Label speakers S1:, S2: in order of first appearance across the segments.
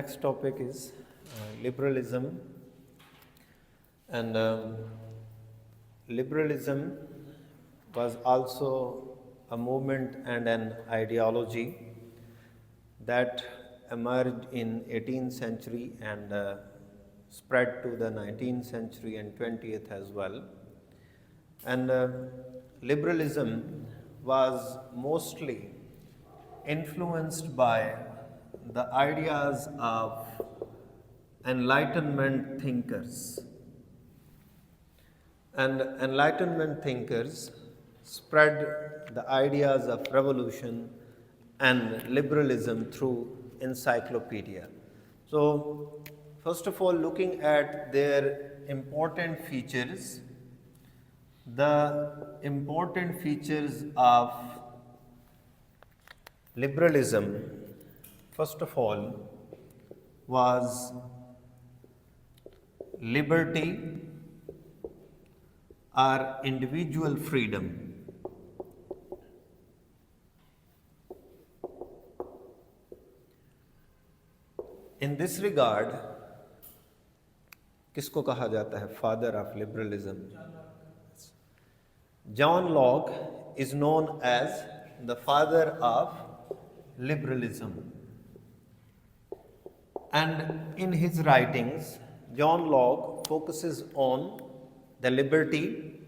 S1: next topic is liberalism. And liberalism was also a movement and an ideology that emerged in 18th century and spread to the 19th century and 20th as well. And liberalism was mostly influenced by the ideas of Enlightenment thinkers. And Enlightenment thinkers spread the ideas of revolution and liberalism through encyclopedia. So, first of all, looking at their important features, the important features of liberalism, first of all, was liberty or individual freedom. In this regard, किसको कहा जाता है father of liberalism? John Locke is known as the father of liberalism. And in his writings, John Locke focuses on the liberty,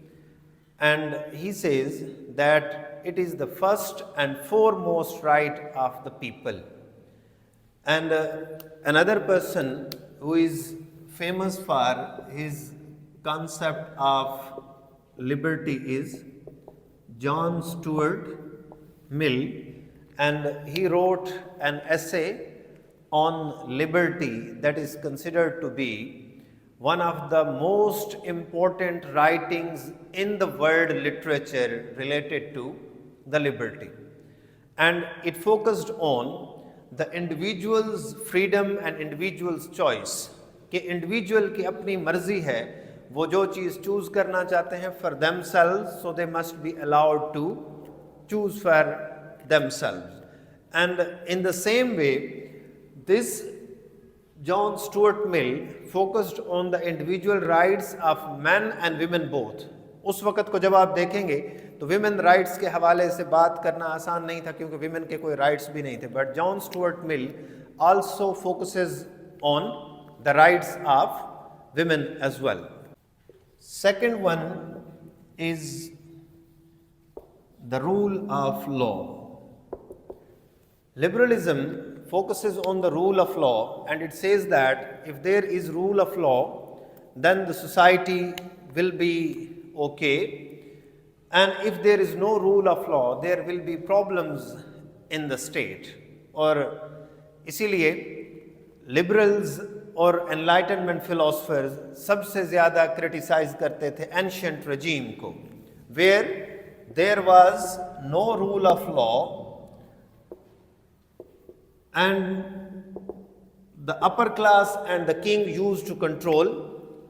S1: and he says that it is the first and foremost right of the people. And another person who is famous for his concept of liberty is John Stuart Mill, and he wrote an essay on liberty that is considered to be one of the most important writings in the world literature related to the liberty. And it focused on the individual's freedom and individual's choice, कि individual की अपनी मर्जी है, वो जो चीज़ choose करना चाहते हैं for themselves, so they must be allowed to choose for themselves. And in the same way, this John Stuart Mill focused on the individual rights of men and women both. उस वक़्त को जब आप देखेंगे तो women rights के हवाले से बात करना आसान नहीं था क्योंकि women के कोई rights भी नहीं थे. But John Stuart Mill also focuses on the rights of women as well. Second one is the rule of law. Liberalism focuses on the rule of law, and it says that if there is rule of law, then the society will be okay, and if there is no rule of law, there will be problems in the state. और इसीलिए liberals और enlightenment philosophers सबसे ज़्यादा criticize करते थे ancient regime को, where there was no rule of law and the upper class and the king used to control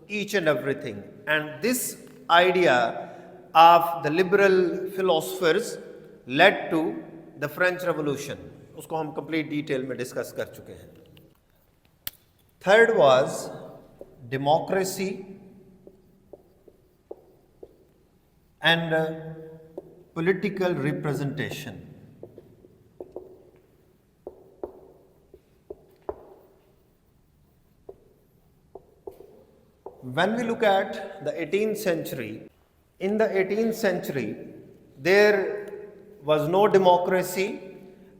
S1: each and everything. And this idea of the liberal philosophers led to the French Revolution. उसको हम complete detail में discuss कर चुके हैं. Third was democracy and political representation. When we look at the 18th century, in the 18th century, there was no democracy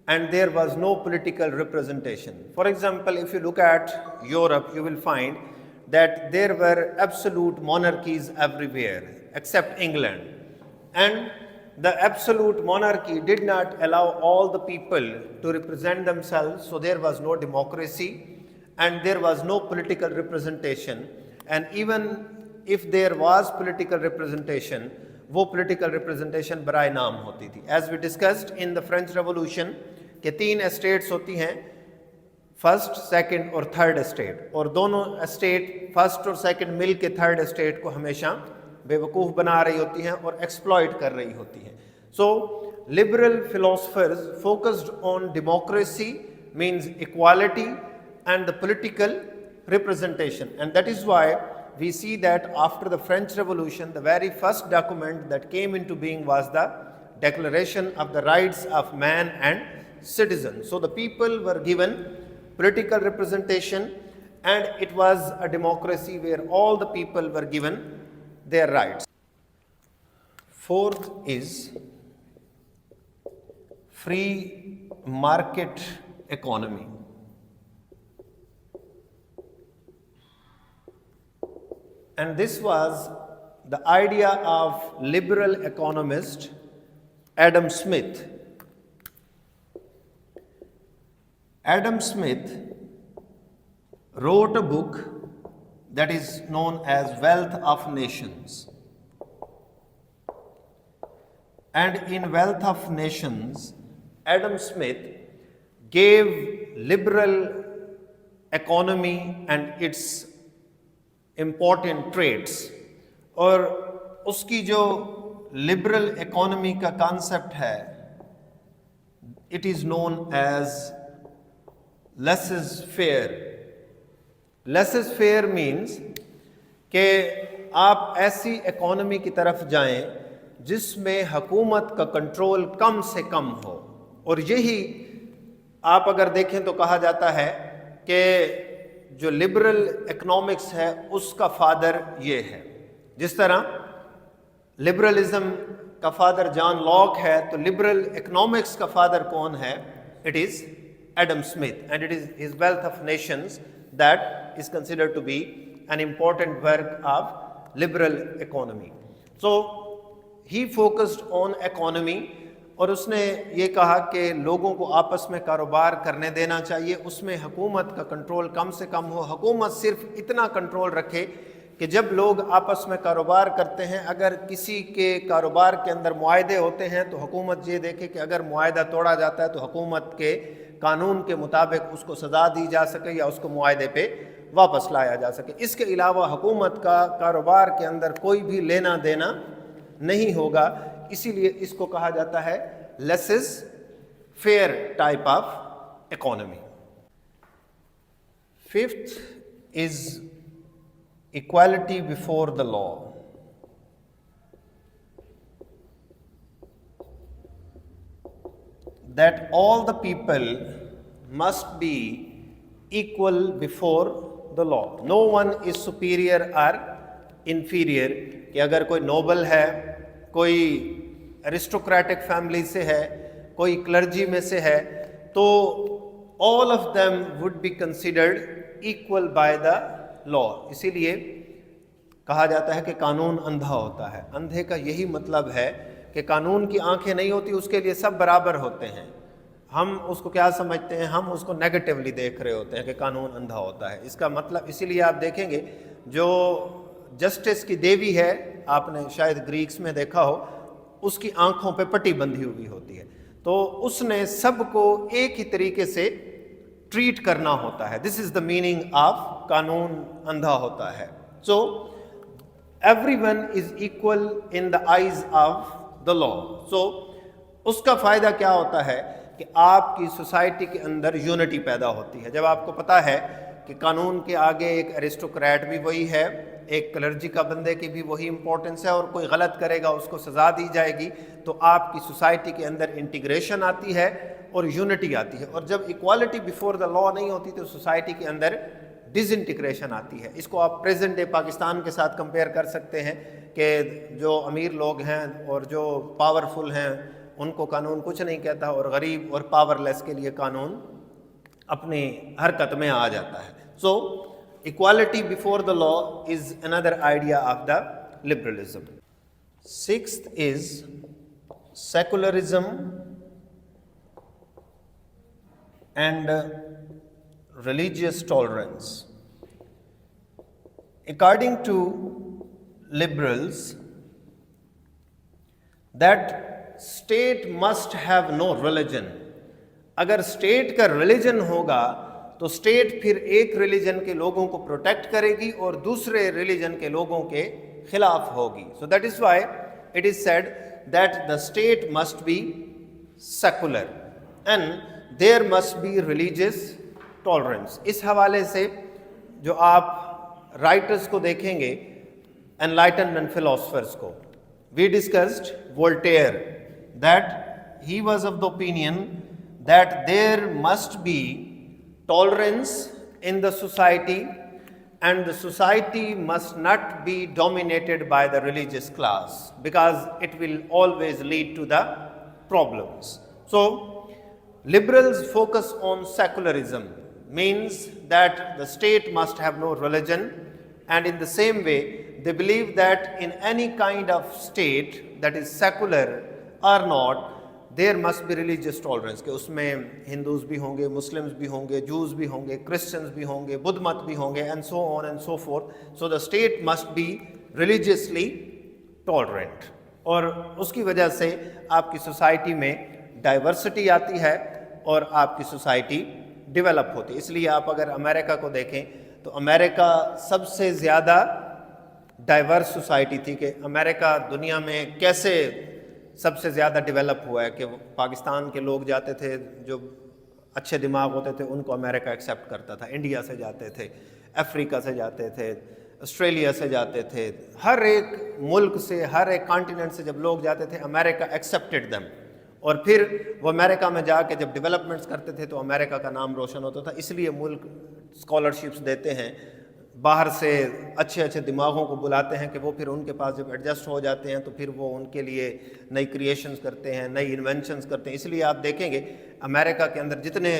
S1: and there was no political representation. For example, if you look at Europe, you will find that there were absolute monarchies everywhere except England. And the absolute monarchy did not allow all the people to represent themselves, so there was no democracy and there was no political representation. And even if there was political representation, वो political representation बराए नाम होती थी. As we discussed in the French Revolution, कि 3 estates होती हैं, first, second और third estate, और दोनों estate first और second मिल के third estate को हमेशा बेवकूफ़ बना रही होती हैं और exploit कर रही होती हैं. So, liberal philosophers focused on democracy, means equality, and the political representation. And that is why we see that after the French Revolution, the very first document that came into being was the Declaration of the Rights of Man and Citizen. So the people were given political representation, and it was a democracy where all the people were given their rights. Fourth is free market economy. And this was the idea of liberal economist Adam Smith. Adam Smith wrote a book that is known as Wealth of Nations. And in Wealth of Nations, Adam Smith gave liberal economy and its important traits. اور اس کی جو liberal economy کا concept ہے it is known as laissez faire. Laissez faire means کہ آپ ایسی economy کی طرف جائیں جس میں حکومت کا کنٹرول کم سے کم ہو. اور یہی آپ اگر دیکھیں تو کہا جاتا ہے کہ جو لبرل اکنامکس ہے اس کا فادر یہ ہے. جس طرح لبرلزم کا فادر جان لاک ہے تو لبرل اکنامکس کا فادر کون ہے؟ It is Adam Smith, and it is his Wealth of Nations that is considered to be an important work of liberal economy. So he focused on economy, اور اس نے یہ کہا کہ لوگوں کو آپس میں کاروبار کرنے دینا چاہیے, اس میں حکومت کا کنٹرول کم سے کم ہو. حکومت صرف اتنا کنٹرول رکھے کہ جب لوگ آپس میں کاروبار کرتے ہیں, اگر کسی کے کاروبار کے اندر معاہدے ہوتے ہیں تو حکومت یہ دیکھے کہ اگر معاہدہ توڑا جاتا ہے تو حکومت کے قانون کے مطابق اس کو سزا دی جا سکے یا اس کو معاہدے پہ واپس لایا جا سکے. اس کے علاوہ حکومت کا کاروبار کے اندر کوئی بھی لینا دینا نہیں ہوگا, اسی لیے اس کو کہا جاتا ہے laissez faire type of economy. Fifth is equality before the law. That all the people must be equal before the law. No one is superior or inferior. کہ اگر کوئی نوبل ہے, کوئی aristocratic family سے ہے, کوئی کلرجی میں سے ہے, تو all of them would be considered equal by the law. اسی لیے کہا جاتا ہے کہ قانون اندھا ہوتا ہے. اندھے کا یہی مطلب ہے کہ قانون کی آنکھیں نہیں ہوتی, اس کے لیے سب برابر ہوتے ہیں. ہم اس کو کیا سمجھتے ہیں؟ ہم اس کو نیگیٹیولی دیکھ رہے ہوتے ہیں کہ قانون اندھا ہوتا ہے. اس کا مطلب اسی لیے آپ دیکھیں گے جو جسٹس کی دیوی ہے, آپ نے شاید گریکس میں دیکھا ہو, اس کی آنکھوں پہ پٹی بندھی ہوئی ہوتی ہے, تو اس نے سب کو ایک ہی طریقے سے ٹریٹ کرنا ہوتا ہے. دس از دا میننگ آف قانون اندھا ہوتا ہے. So everyone is equal in the eyes of the law. So اس کا فائدہ کیا ہوتا ہے کہ آپ کی سوسائٹی کے اندر یونٹی پیدا ہوتی ہے. جب آپ کو پتہ ہے کہ قانون کے آگے ایک ایرسٹوکریٹ بھی وہی ہے, ایک کلرجی کا بندے کی بھی وہی امپورٹنس ہے, اور کوئی غلط کرے گا اس کو سزا دی جائے گی, تو آپ کی سوسائٹی کے اندر انٹیگریشن آتی ہے اور یونٹی آتی ہے. اور جب ایکوالٹی بیفور دا لا نہیں ہوتی تو سوسائٹی کے اندر ڈس انٹیگریشن آتی ہے. اس کو آپ پریزنٹ ڈے پاکستان کے ساتھ کمپیئر کر سکتے ہیں کہ جو امیر لوگ ہیں اور جو پاورفل ہیں ان کو قانون کچھ نہیں کہتا, اور غریب اور پاور لیس کے لیے قانون اپنی حرکت میں آ جاتا ہے. سو equality before the law is another idea of the liberalism. Sixth is secularism and religious tolerance. According to liberals, that state must have no religion. اگر اسٹیٹ کا ریلیجن ہوگا تو اسٹیٹ پھر ایک ریلیجن کے لوگوں کو پروٹیکٹ کرے گی اور دوسرے ریلیجن کے لوگوں کے خلاف ہوگی. So that is why it is said that the state must be secular and there must be religious tolerance. इस हवाले से जो आप राइटर्स को देखेंगे एनलाइटनमेंट फिलोसफर्स को, we discussed Voltaire, that he was of the opinion that there must be tolerance in the society and the society must not be dominated by the religious class because it will always lead to the problems. So liberals focus on secularism, means that the state must have no religion, and in the same way they believe that in any kind of state that is secular or not, there must be religious tolerance, کہ اس میں ہندوز بھی ہوں گے, Muslims بھی ہوں گے, جوز بھی ہوں گے, کرسچنز بھی ہوں گے, بدھ مت بھی ہوں گے, and so on and so forth. So the state must be religiously tolerant. اور اس کی وجہ سے آپ کی سوسائٹی میں ڈائیورسٹی آتی ہے اور آپ کی سوسائٹی ڈیولپ ہوتی ہے. اس لیے آپ اگر امریکہ کو دیکھیں تو امریکہ سب سے زیادہ ڈائیورس سوسائٹی تھی. کہ امریکہ دنیا میں کیسے سب سے زیادہ ڈیولپ ہوا ہے, کہ پاکستان کے لوگ جاتے تھے جو اچھے دماغ ہوتے تھے ان کو امریکہ ایکسیپٹ کرتا تھا, انڈیا سے جاتے تھے, افریقہ سے جاتے تھے, آسٹریلیا سے جاتے تھے, ہر ایک ملک سے, ہر ایک کانٹیننٹ سے جب لوگ جاتے تھے امریکہ ایکسیپٹڈ دیم. اور پھر وہ امریکہ میں جا کے جب ڈیولپمنٹس کرتے تھے تو امریکہ کا نام روشن ہوتا تھا. اس لیے ملک اسکالرشپس دیتے ہیں, باہر سے اچھے اچھے دماغوں کو بلاتے ہیں کہ وہ پھر ان کے پاس جب ایڈجسٹ ہو جاتے ہیں تو پھر وہ ان کے لیے نئی کریشنز کرتے ہیں, نئی انوینشنز کرتے ہیں. اس لیے آپ دیکھیں گے امریکہ کے اندر جتنے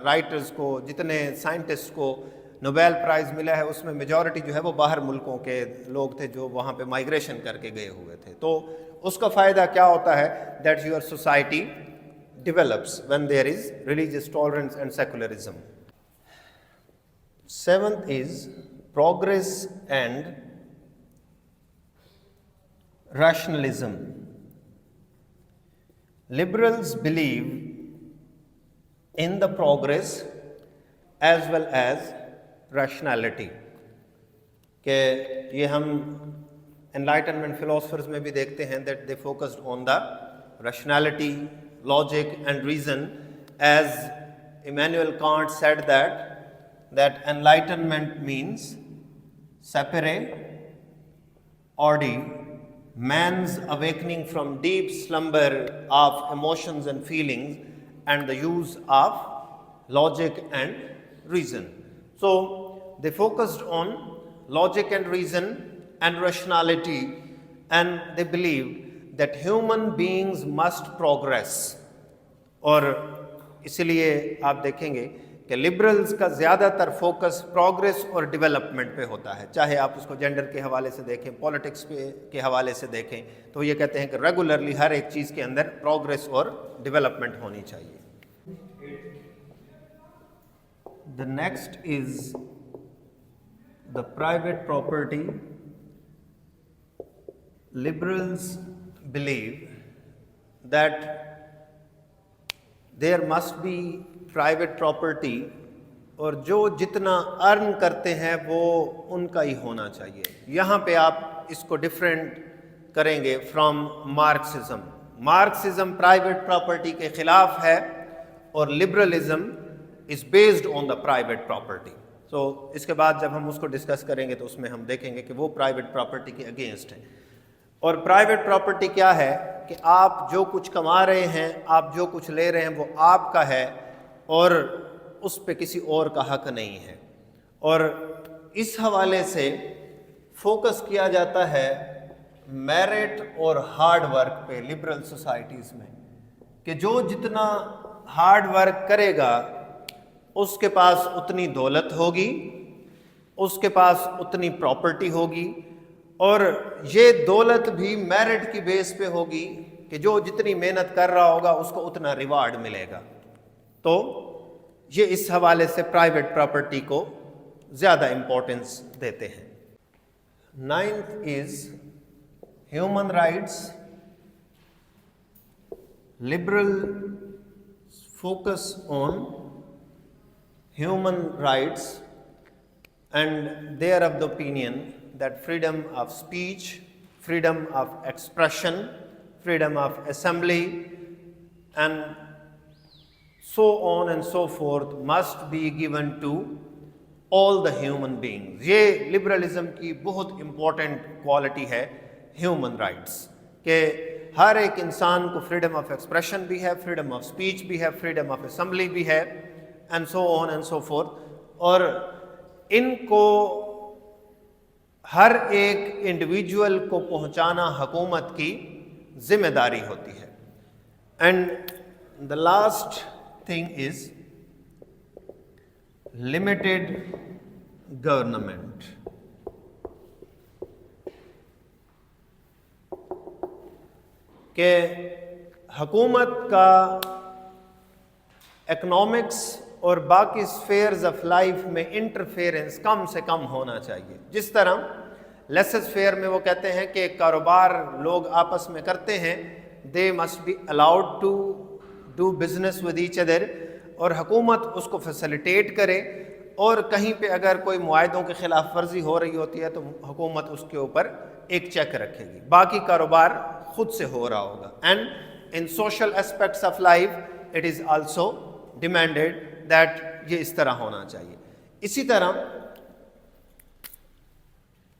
S1: رائٹرز کو, جتنے سائنٹسٹ کو نوبیل پرائز ملا ہے اس میں میجورٹی جو ہے وہ باہر ملکوں کے لوگ تھے جو وہاں پہ مائگریشن کر کے گئے ہوئے تھے. تو اس کا فائدہ کیا ہوتا ہے, that your society develops when there is religious tolerance and secularism. Seventh is progress and rationalism. Liberals believe in the progress as well as rationality. کہ یہ ہم enlightenment philosophers میں بھی دیکھتے ہیں that they focused on the rationality, logic and reason, as Immanuel Kant said that enlightenment means sapere audi, man's awakening from deep slumber of emotions and feelings and the use of logic and reason. So they focused on logic and reason and rationality, and they believed that human beings must progress. اور اسی لیے آپ دیکھیں گے کہ liberals کا زیادہ تر فوکس پروگریس اور ڈیولپمنٹ پہ ہوتا ہے. چاہے آپ اس کو جینڈر کے حوالے سے دیکھیں, پولیٹکس کے حوالے سے دیکھیں, تو یہ کہتے ہیں کہ ریگولرلی ہر ایک چیز کے اندر پروگریس اور ڈیولپمنٹ ہونی چاہیے. The next is the private property. Liberals believe that there must be private property, اور جو جتنا ارن کرتے ہیں وہ ان کا ہی ہونا چاہیے. یہاں پہ آپ اس کو ڈفرینٹ کریں گے from Marxism. Marxism private property کے خلاف ہے اور liberalism is based on the private property. So اس کے بعد جب ہم اس کو ڈسکس کریں گے تو اس میں ہم دیکھیں گے کہ وہ پرائیویٹ پراپرٹی کے اگینسٹ ہیں. اور پرائیویٹ پراپرٹی کیا ہے کہ آپ جو کچھ کما رہے ہیں, آپ جو کچھ لے رہے ہیں وہ آپ کا ہے اور اس پہ کسی اور کا حق نہیں ہے. اور اس حوالے سے فوکس کیا جاتا ہے میرٹ اور ہارڈ ورک پہ لبرل سوسائٹیز میں, کہ جو جتنا ہارڈ ورک کرے گا اس کے پاس اتنی دولت ہوگی, اس کے پاس اتنی پراپرٹی ہوگی, اور یہ دولت بھی میرٹ کی بیس پہ ہوگی کہ جو جتنی محنت کر رہا ہوگا اس کو اتنا ریوارڈ ملے گا. تو یہ اس حوالے سے پرائیویٹ پراپرٹی کو زیادہ امپورٹنس دیتے ہیں. Ninth is human rights. Liberal focus on human rights, and they are of the opinion that freedom of speech, freedom of expression, freedom of assembly, and so on and so forth must be given to all the human beings. یہ liberalism کی بہت important quality ہے human rights, کہ ہر ایک انسان کو freedom of expression بھی ہے، فریڈم آف اسپیچ بھی ہے، فریڈم آف اسمبلی بھی ہے، and so on and so forth. اور ان کو ہر ایک انڈیویجول کو پہنچانا حکومت کی ذمہ داری ہوتی ہے. And the last thing is limited government. کہ حکومت کا اکنامکس اور باقی اسفیئرز آف لائف میں انٹرفیئرنس کم سے کم ہونا چاہیے. جس طرح لیسس فیئر میں وہ کہتے ہیں کہ کاروبار لوگ آپس میں کرتے ہیں، they must be allowed to do business with each other, اور حکومت اس کو فیسیلیٹیٹ کرے، اور کہیں پہ اگر کوئی معاہدوں کی خلاف ورزی ہو رہی ہوتی ہے تو حکومت اس کے اوپر ایک چیک رکھے گی، باقی کاروبار خود سے ہو رہا ہوگا. And in social aspects of life it is also demanded that یہ اس طرح ہونا چاہیے. اسی طرح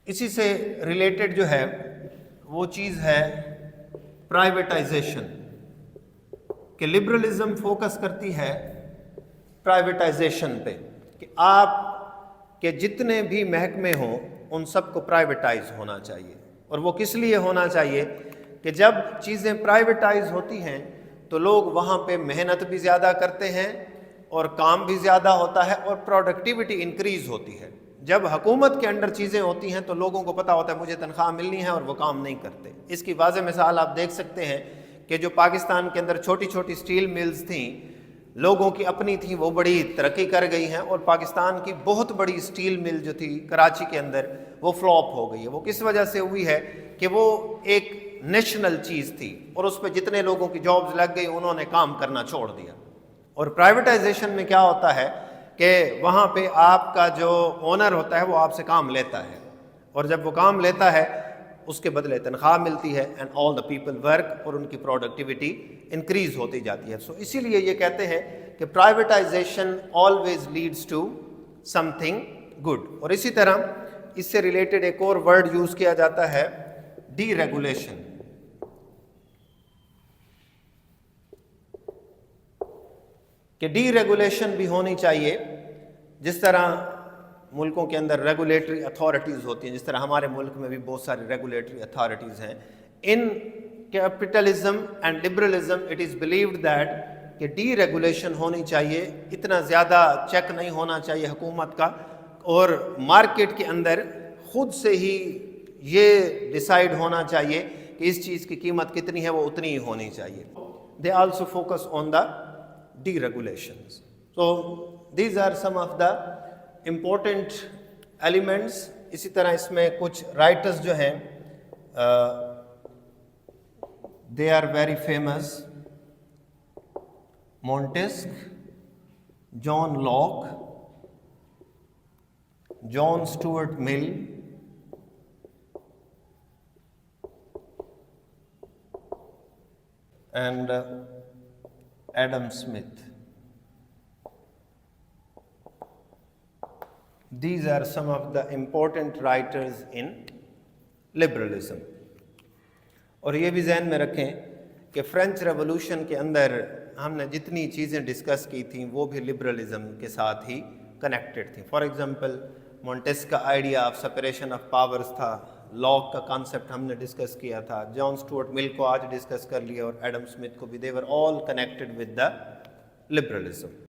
S1: اسی سے ریلیٹڈ جو ہے وہ چیز ہے پرائیویٹائزیشن، کہ لبرلزم فوکس کرتی ہے پرائیویٹائزیشن پہ، کہ آپ کے جتنے بھی محکمے ہوں ان سب کو پرائیویٹائز ہونا چاہیے. اور وہ کس لیے ہونا چاہیے کہ جب چیزیں پرائیویٹائز ہوتی ہیں تو لوگ وہاں پہ محنت بھی زیادہ کرتے ہیں اور کام بھی زیادہ ہوتا ہے اور پروڈکٹیوٹی انکریز ہوتی ہے. جب حکومت کے انڈر چیزیں ہوتی ہیں تو لوگوں کو پتہ ہوتا ہے مجھے تنخواہ ملنی ہے اور وہ کام نہیں کرتے. اس کی واضح مثال آپ دیکھ سکتے ہیں کہ جو پاکستان کے اندر چھوٹی چھوٹی سٹیل ملز تھیں، لوگوں کی اپنی تھیں، وہ بڑی ترقی کر گئی ہیں، اور پاکستان کی بہت بڑی سٹیل مل جو تھی کراچی کے اندر وہ فلاپ ہو گئی ہے. وہ کس وجہ سے ہوئی ہے کہ وہ ایک نیشنل چیز تھی اور اس پہ جتنے لوگوں کی جابز لگ گئی انہوں نے کام کرنا چھوڑ دیا. اور پرائیویٹائزیشن میں کیا ہوتا ہے کہ وہاں پہ آپ کا جو اونر ہوتا ہے وہ آپ سے کام لیتا ہے، اور جب وہ کام لیتا ہے اس کے بدلے تنخواہ ملتی ہے، and all the people work, اور ان کی پروڈکٹیوٹی انکریز ہوتی جاتی ہے. سو اسی لیے یہ کہتے ہیں کہ privatization always leads to something good. اور اسی طرح اس سے ریلیٹڈ ایک اور ورڈ یوز کیا جاتا ہے ڈی ریگولیشن. کہ ڈی ریگولیشن بھی ہونی چاہیے. جس طرح ملکوں کے اندر ریگولیٹری اتھارٹیز ہوتی ہیں، جس طرح ہمارے ملک میں بھی بہت ساری ریگولیٹری اتھارٹیز ہیں. In capitalism and liberalism it is believed that کہ ڈی ریگولیشن ہونی چاہیے، اتنا زیادہ چیک نہیں ہونا چاہیے حکومت کا، اور مارکیٹ کے اندر خود سے ہی یہ ڈیسائیڈ ہونا چاہیے کہ اس چیز کی قیمت کتنی ہے، وہ اتنی ہی ہونی چاہیے. They also focus on the deregulations. So these are some of the important elements. اسی طرح اس میں کچھ رائٹرز جو ہیں they are very famous: Montesquieu, John Locke, John Stuart Mill, and Adam Smith. These are some of the important writers in liberalism. اور یہ بھی ذہن میں رکھیں کہ فرینچ ریولوشن کے اندر ہم نے جتنی چیزیں ڈسکس کی تھیں وہ بھی لبرلزم کے ساتھ ہی کنیکٹڈ تھیں. فار ایگزامپل مونٹیسک کا idea of separation of powers تھا، لاک کا کانسیپٹ ہم نے ڈسکس کیا تھا، جان اسٹوارٹ مل کو آج ڈسکس کر لیا، اور ایڈم اسمتھ کو بھی. they were all connected with the liberalism.